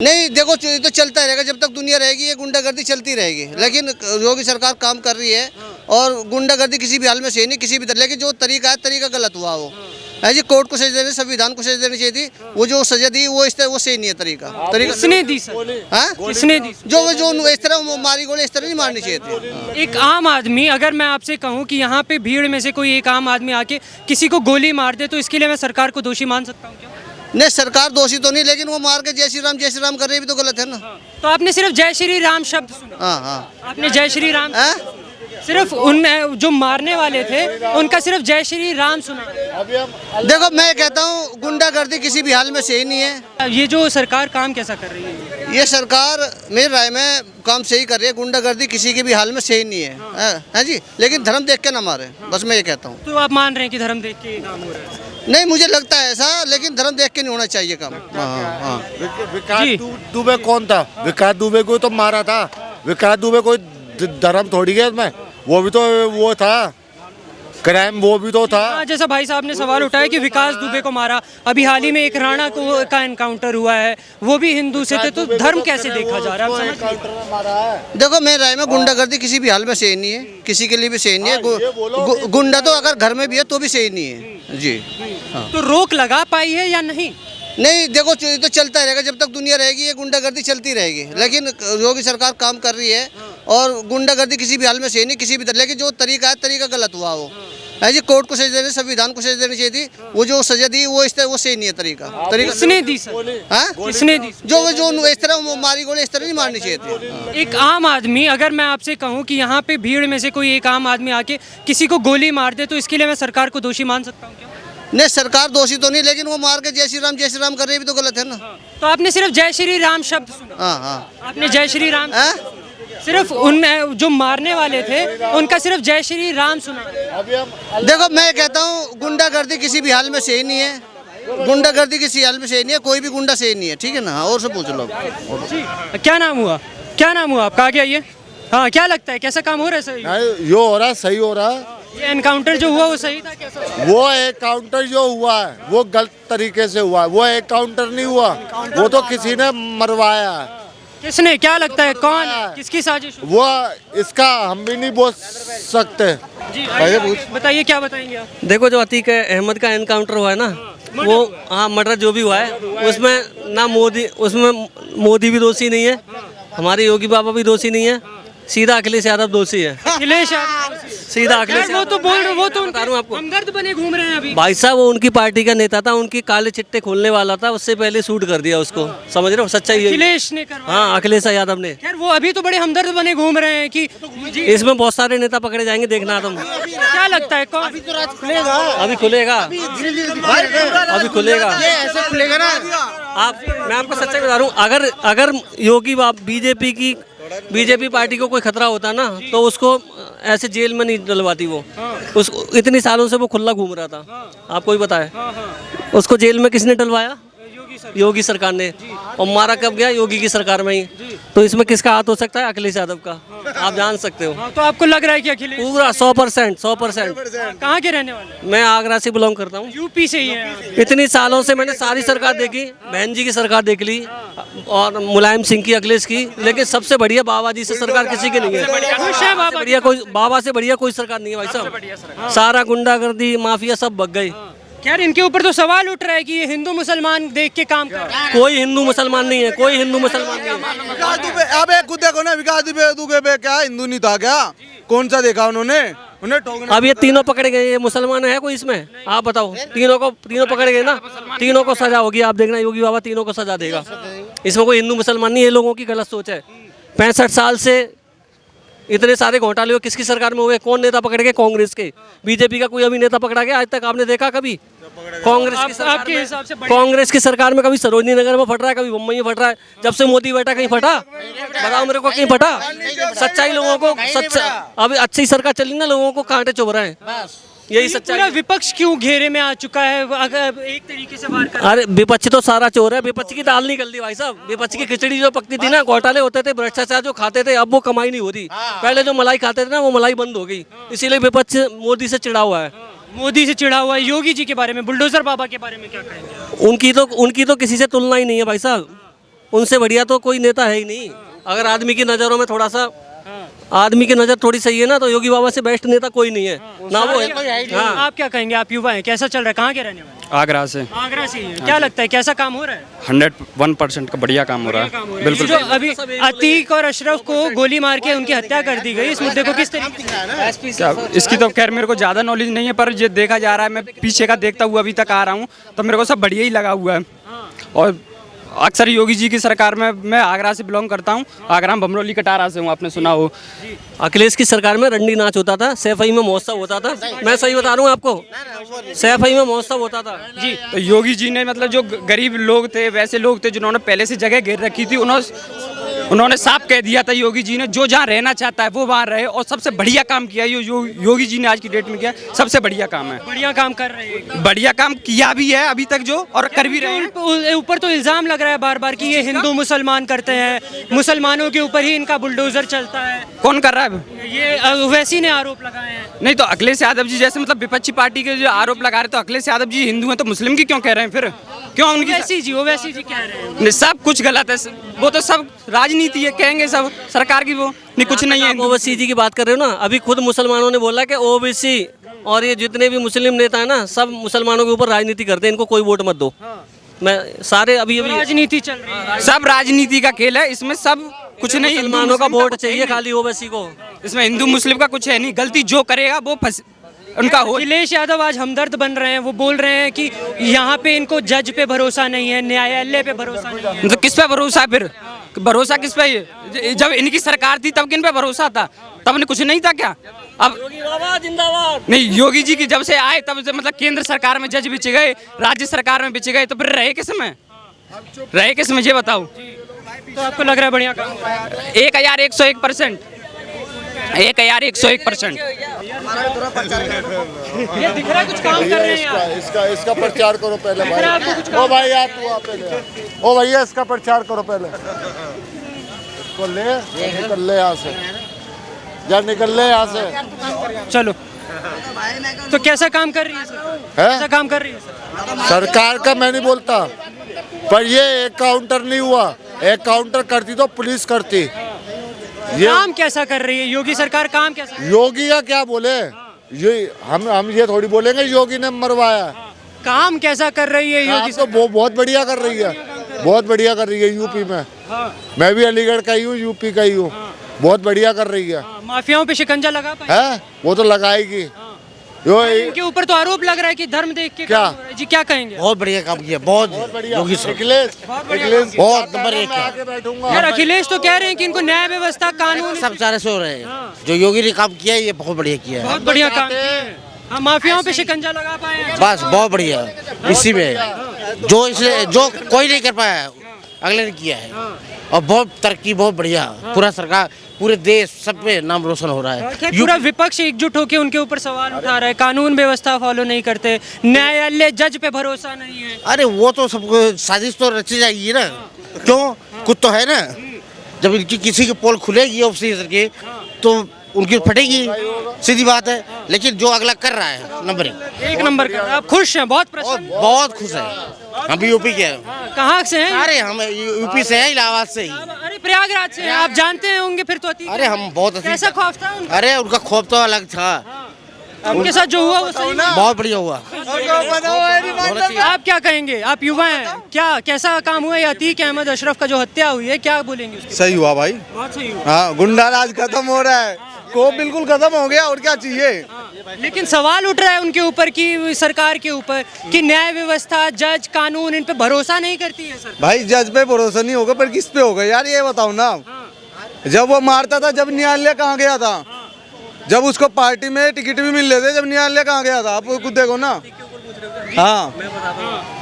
नहीं देखो, ये तो चलता रहेगा जब तक दुनिया रहेगी, ये गुंडागर्दी चलती रहेगी। लेकिन योगी सरकार काम कर रही है और गुंडागर्दी किसी भी हाल में सही नहीं, किसी भी तरह। लेकिन जो तरीका है, तरीका गलत हुआ वो है जी। कोर्ट को सजा देनी, संविधान को सजा देनी चाहिए थी। वो जो सजा दी वो इस तरह वो सही नहीं है तरीका। किसने दी सर? किसने दी? जो इस तरह मारी गोली इस तरह नहीं मारनी चाहिए थी। एक आम आदमी, अगर मैं आपसे कहूं कि यहाँ पे भीड़ में से कोई एक आम आदमी आके किसी को गोली मार दे, तो इसके लिए मैं सरकार को दोषी मान सकता हूँ क्या? नहीं, सरकार दोषी तो नहीं, लेकिन वो मार के जय श्री राम कर रही भी तो गलत है ना। तो आपने सिर्फ जय श्री राम शब्द सुना? हाँ। आपने जय श्री राम सिर्फ उन जो मारने वाले थे उनका सिर्फ जय श्री राम सुना? देखो, मैं कहता हूँ गुंडागर्दी किसी भी हाल में सही नहीं है। ये जो सरकार काम कैसा कर रही है? ये सरकार मेरी राय में काम सही कर रही है। गुंडागर्दी किसी के भी हाल में सही नहीं है, है जी। लेकिन धर्म देख के ना मारे, बस मैं ये कहता हूँ। तो आप मान रहे हैं कि धर्म देख के ये काम हो रहा है? नहीं, मुझे लगता है ऐसा, लेकिन धर्म देख के नहीं होना चाहिए काम। हाँ। विकास दुबे कौन था? विकास दुबे को तो मारा था। विकास दुबे कोई धर्म थोड़ी है इसमें, वो भी तो वो था, क्राइम वो भी तो था। जैसा भाई साहब ने सवाल उठाया कि विकास दुबे को मारा, अभी हाल ही में एक राणा को का एनकाउंटर हुआ है, वो भी हिंदू से थे, तो धर्म कैसे देखा जा रहा है? देखो, मेरी राय में गुंडागर्दी किसी भी हाल में सही नहीं है, किसी के लिए भी सही नहीं है। गुंडा तो अगर घर में भी है तो भी सही नहीं है जी। तो रोक लगा पाई है या नहीं? नहीं देखो, ये तो चलता रहेगा जब तक दुनिया रहेगी, ये गुंडागर्दी चलती रहेगी। लेकिन योगी सरकार काम कर रही है और गुंडागर्दी किसी भी हाल में सही नहीं, किसी भी तरह। लेकिन जो तरीका है, तरीका गलत हुआ वो है जी। कोर्ट को सजा देनी, संविधान को सजा देनी चाहिए थी। वो जो सजा दी वो इस तरह वो सही नहीं है तरीका। किसने दी सर? किसने दी? जो इस तरह मारी गोली इस तरह नहीं मारनी चाहिए थी। एक आम आदमी, अगर मैं आपसे कहूं कि यहाँ पे भीड़ में से कोई एक आम आदमी आके किसी को गोली मार दे, तो इसके लिए मैं सरकार को दोषी मान सकता हूँ क्या? नहीं, सरकार दोषी तो नहीं, लेकिन वो मार के जय श्री राम कर रही भी तो गलत है ना। तो आपने सिर्फ जय श्री राम शब्द सुना? हाँ। आपने जय श्री राम सिर्फ उन जो मारने वाले थे उनका सिर्फ जय श्री राम सुना? देखो, मैं कहता हूँ गुंडागर्दी किसी भी हाल में सही नहीं है। गुंडागर्दी किसी हाल में सही नहीं है, कोई भी गुंडा सही नहीं है, ठीक है ना। और से पूछ लो। क्या नाम हुआ? क्या नाम हुआ आपका? आगे आइए। हाँ, क्या लगता है कैसा काम हो रहा है? सही यो हो रहा है, सही हो रहा है। ये एनकाउंटर जो हुआ वो सही था? कैसा? वो एनकाउंटर जो हुआ है वो गलत तरीके से हुआ है। वो एनकाउंटर नहीं हुआ, वो तो किसी ने मरवाया है। किसने? क्या लगता है कौन? किसकी साजिश? वो इसका हम भी नहीं बोल सकते। जी बताइए, क्या बताएंगे आप? देखो, जो अतीक अहमद का एनकाउंटर हुआ है ना, वो हाँ मर्डर जो भी हुआ है, उसमें ना मोदी भी दोषी नहीं है, हमारे योगी बाबा भी दोषी नहीं है, सीधा अखिलेश यादव दोषी है। अखिलेश सीधा अखिलेश। वो तो बोल रहे, वो तो बता रहा हूँ आपको, हमदर्द बने घूम रहे हैं अभी। भाई साहब, वो उनकी पार्टी का नेता था, उनकी काले चिट्टे खोलने वाला था, उससे पहले शूट कर दिया उसको। समझ रहे हो? सच्चाई है। अखिलेश ने करवाया। हाँ, अखिलेश यादव ने। खैर, वो अभी तो बड़े हमदर्द बने घूम रहे हैं कि इसमें बहुत सारे नेता पकड़े जाएंगे, देखना तुम। क्या लगता है कौन? अभी खुलेगा, अभी खुलेगा, ऐसे खुलेगा ना। मैं आपको सच्चाई बता रहा हूँ, अगर योगी बीजेपी पार्टी को कोई खतरा होता ना, तो उसको ऐसे जेल में नहीं डलवाती वो। उसको इतनी सालों से वो खुला घूम रहा था, आपको ही बताए। उसको जेल में किसने डलवाया? योगी सरकार ने। और मारा कब गया? योगी की सरकार में ही। तो इसमें किसका हाथ हो सकता है? अखिलेश यादव का। आप जान सकते हो। तो आपको लग रहा है कि अखिलेश पूरा 100%। कहाँ के रहने वाले? मैं आगरा से बिलोंग करता हूँ। यूपी से ही है। इतनी सालों से मैंने सारी सरकार देखी, बहन जी की सरकार देख ली और मुलायम सिंह की, अखिलेश की, लेकिन सबसे बढ़िया बाबा जी से सरकार किसी की नहीं है। बाबा से बढ़िया कोई सरकार नहीं है भाई साहब। सारा गुंडागर्दी माफिया सब भग गई। खैर, इनके ऊपर तो सवाल उठ रहा है कि ये हिंदू मुसलमान देख के काम कर रहा है। कोई हिंदू मुसलमान नहीं है, कोई हिंदू मुसलमान नहीं है। विकास दुबे, अबे खुद देखो ना, विकास दुबे पे क्या हिंदू नहीं था क्या? कौन सा देखा उन्होंने? उन्हें ठोकना। अब ये तीनों पकड़े गए, ये मुसलमान है कोई इसमें? आप बताओ। तीनों पकड़े गए ना, तीनों को सजा होगी। आप देखना, योगी बाबा तीनों को सजा देगा। इसमें कोई हिंदू मुसलमान नहीं है, लोगों की गलत सोच है। 65 साल से इतने सारे घोटाले हुए, किसकी सरकार में हुए? कौन नेता पकड़ गए? कांग्रेस के। बीजेपी का कोई अभी नेता पकड़ा गया आज तक? आपने देखा कभी? कांग्रेस की सरकार में कभी सरोजनी नगर में फट रहा है, कभी मुंबई में फट रहा है। जब से मोदी बैठा कहीं फटा? बताओ मेरे को, कहीं फटा? सच्चाई लोगों को, अभी अच्छी सरकार चली ना, लोगों को कांटे चुभ रहे हैं। यही सच्चाई। पूरा विपक्ष क्यों घेरे में आ चुका है? अगर एक तरीके से बात करें, अरे विपक्ष तो सारा चोर है। विपक्ष की दाल नहीं गलती भाई साहब। विपक्ष की खिचड़ी जो पकती थी ना, घोटाले होते थे, भ्रष्टाचार जो खाते थे, अब वो कमाई नहीं हो रही। पहले जो मलाई खाते थे ना, वो मलाई बंद हो गई। इसीलिए विपक्ष मोदी से चिढ़ा हुआ है। मोदी से चिढ़ा हुआ है। योगी जी के बारे में, बुलडोजर बाबा के बारे में क्या कहेंगे? उनकी तो किसी से तुलना ही नहीं है भाई साहब। उनसे बढ़िया तो कोई नेता है ही नहीं। अगर आदमी की नज़रों में थोड़ा सा आदमी की नज़र थोड़ी सही है ना, तो योगी बाबा से बेस्ट नेता कोई नहीं है ना वो है। हाँ। आप क्या कहेंगे, आप युवा हैं, कैसा चल रहा है, कहाँ के रहने वाले? आगरा से आगरा से ही हैं। क्या लगता है कैसा काम हो रहा है? 101% का बढ़िया काम हो रहा है। बिल्कुल। जो अभी अतीक और अशरफ को गोली मार के उनकी हत्या कर दी गई, इस मुद्दे को किस तरीके से? क्या इसकी तो खैर मेरे को ज़्यादा नॉलेज नहीं है, पर ये देखा जा रहा है, मैं पीछे का देखता हुआ अभी तक आ रहा हूँ, तो मेरे को सब बढ़िया ही लगा हुआ है। और अक्सर योगी जी की सरकार में, मैं आगरा से बिलोंग करता हूँ, आगरा में बमरौली कटारा से हूँ, आपने सुना हो। अखिलेश की सरकार में रंडी नाच होता था, सैफई में महोत्सव होता था। मैं सही बता रहा हूँ आपको, सैफई में महोत्सव होता था जी। तो योगी जी ने मतलब जो गरीब लोग थे, वैसे लोग थे जिन्होंने पहले से जगह घेर रखी थी, उन्होंने साफ कह दिया था योगी जी ने, जो जहाँ रहना चाहता है वो वहाँ रहे। और सबसे बढ़िया काम किया योगी जी ने आज की डेट में किया, सबसे बढ़िया काम है। बढ़िया काम कर रहे हैं, बढ़िया काम किया भी है अभी तक जो, और कर भी रहे हैं। ऊपर तो इल्जाम लग रहा है बार बार कि ये हिंदू मुसलमान करते हैं, मुसलमानों के ऊपर ही इनका बुलडोजर चलता है। कौन कर रहा है? ये ओवैसी ने आरोप लगाए हैं। नहीं तो अखिलेश यादव जी जैसे मतलब विपक्षी पार्टी के जो आरोप लगा रहे, तो अखिलेश यादव जी हिंदू हैं तो मुस्लिम की क्यों कह रहे हैं फिर? क्यों उनकी ओवैसी जी कह रहे हैं। नहीं, सब कुछ गलत है, वो तो सब राजनीति है, कहेंगे सब सरकार की, वो नहीं कुछ नहीं है। ओबीसी जी की बात कर रहे हो ना, अभी खुद मुसलमानों ने बोला कि ओबीसी और ये जितने भी मुस्लिम नेता है ना, सब मुसलमानों के ऊपर राजनीति करते हैं, इनको कोई वोट मत दो। मैं सारे अभी राजनीति चल रही है, सब राजनीति का खेल है, इसमें सब कुछ नहीं। मुसलमानों का वोट चाहिए खाली ओबीसी को, इसमें हिंदू मुस्लिम का कुछ है नहीं। गलती जो करेगा वो उनका हो। अखिलेश यादव आज हमदर्द बन रहे हैं, वो बोल रहे हैं कि यहाँ पे इनको जज पे भरोसा नहीं है, न्यायालय पे भरोसा नहीं है। तो किस पे भरोसा है फिर? भरोसा किस पे है? जब इनकी सरकार थी तब किन पे भरोसा था? तब कुछ नहीं था क्या? अब योगी बाबा जिंदाबाद। नहीं, योगी जी की जब से आए तब से मतलब केंद्र सरकार में जज बिछ गए, राज्य सरकार में बिछ गए, तो फिर रहे किस में? रहे किस में ये बताओ? तो आपको लग रहा है बढ़िया काम? 1101%, 1101%। ये दिख रहा है कुछ काम कर रहे हैं आप। इसका प्रचार करो पहले भाई। ओ भाई यार तू आप पहले, ओ भैया इसका प्रचार करो पहले। इसको ले, निकल ले यहाँ से, जा निकल ले यहाँ से। चलो, तो कैसा काम कर रही है सर? कैसा काम कर रही है सर? सरकार का मैं नहीं बोलता, पर ये एक काउंटर नहीं हुआ। एक काउंटर करती तो पुलिस करती। ये काम कैसा कर रही है योगी सरकार? काम कैसा? योगी का क्या बोले, ये हम ये थोड़ी बोलेंगे योगी ने मरवाया। काम कैसा कर रही है योगी तो वो बहुत बढ़िया कर रही है, बहुत बढ़िया कर रही है यूपी में। मैं भी अलीगढ़ का ही हूँ, यूपी का ही हूँ, बहुत बढ़िया कर रही है। माफियाओं पे शिकंजा लगा पाए है वो तो लगाएगी। इनके ऊपर तो आरोप लग रहा है कि धर्म देख के क्या? काम हो रहा है। जी क्या कहेंगे? बहुत बढ़िया काम किया, बहुत बढ़िया। योगी सर अखिलेश बहुत नंबर एक है। आके बैठूंगा। यार अखिलेश तो कह रहे हैं कि इनको न्याय व्यवस्था कानून सब सारे से हो रहे हैं। जो योगी ने काम किया है ये बहुत बढ़िया किया है, बहुत बढ़िया काम किया है। हाँ, माफियाओं पे शिकंजा लगा पाए हैं। बस बहुत बढ़िया। इसी में जो कोई नहीं कर पाया है, अगले ने किया है, और बहुत तरक्की, बहुत बढ़िया। पूरा सरकार, पूरे देश सब पे नाम रोशन हो रहा है। पूरा विपक्ष एकजुट होकर उनके ऊपर सवाल उठा रहा है, कानून व्यवस्था फॉलो नहीं करते, न्यायालय जज पे भरोसा नहीं है। अरे वो तो सबको साजिश तो रची जाएगी ना, क्यों? कुछ तो है ना। जब इनकी किसी की पोल खुलेगी ऑफिसर की तो उनकी फटेगी, सीधी बात है। लेकिन जो अगला कर रहा है नंबर एक नंबर का। आप खुश हैं? बहुत प्रसन्न? बहुत खुश है। हम भी यूपी के हैं। कहाँ से हैं? अरे हम यूपी से हैं, इलाहाबाद से ही। अरे प्रयागराज से हैं। आप जानते हैं होंगे फिर तो अतीक। अरे हम बहुत कैसा खौफ था उनका? अरे उनका खौफ तो अलग था। उनके साथ जो हुआ वो सही में? बहुत बढ़िया हुआ। आप क्या कहेंगे? आप युवा हैं, क्या कैसा काम हुआ? या अतीक अहमद अशरफ का जो हत्या हुई है, क्या बोलेंगे उसके? सही हुआ भाई, बहुत सही हुआ। हाँ गुंडा राज खत्म हो रहा है, को बिल्कुल खत्म हो गया, और क्या चाहिए। लेकिन सवाल उठ रहा है उनके ऊपर कि सरकार के ऊपर कि न्याय व्यवस्था, जज, कानून, इन पे भरोसा नहीं करती है सर। भाई जज पे भरोसा नहीं होगा, पर किस पे होगा यार, ये बताओ ना। जब वो मारता था, जब न्यायालय कहाँ गया था? जब उसको पार्टी में टिकट भी मिल रहे थे, जब न्यायालय कहाँ गया था? आप खुद देखो ना। हाँ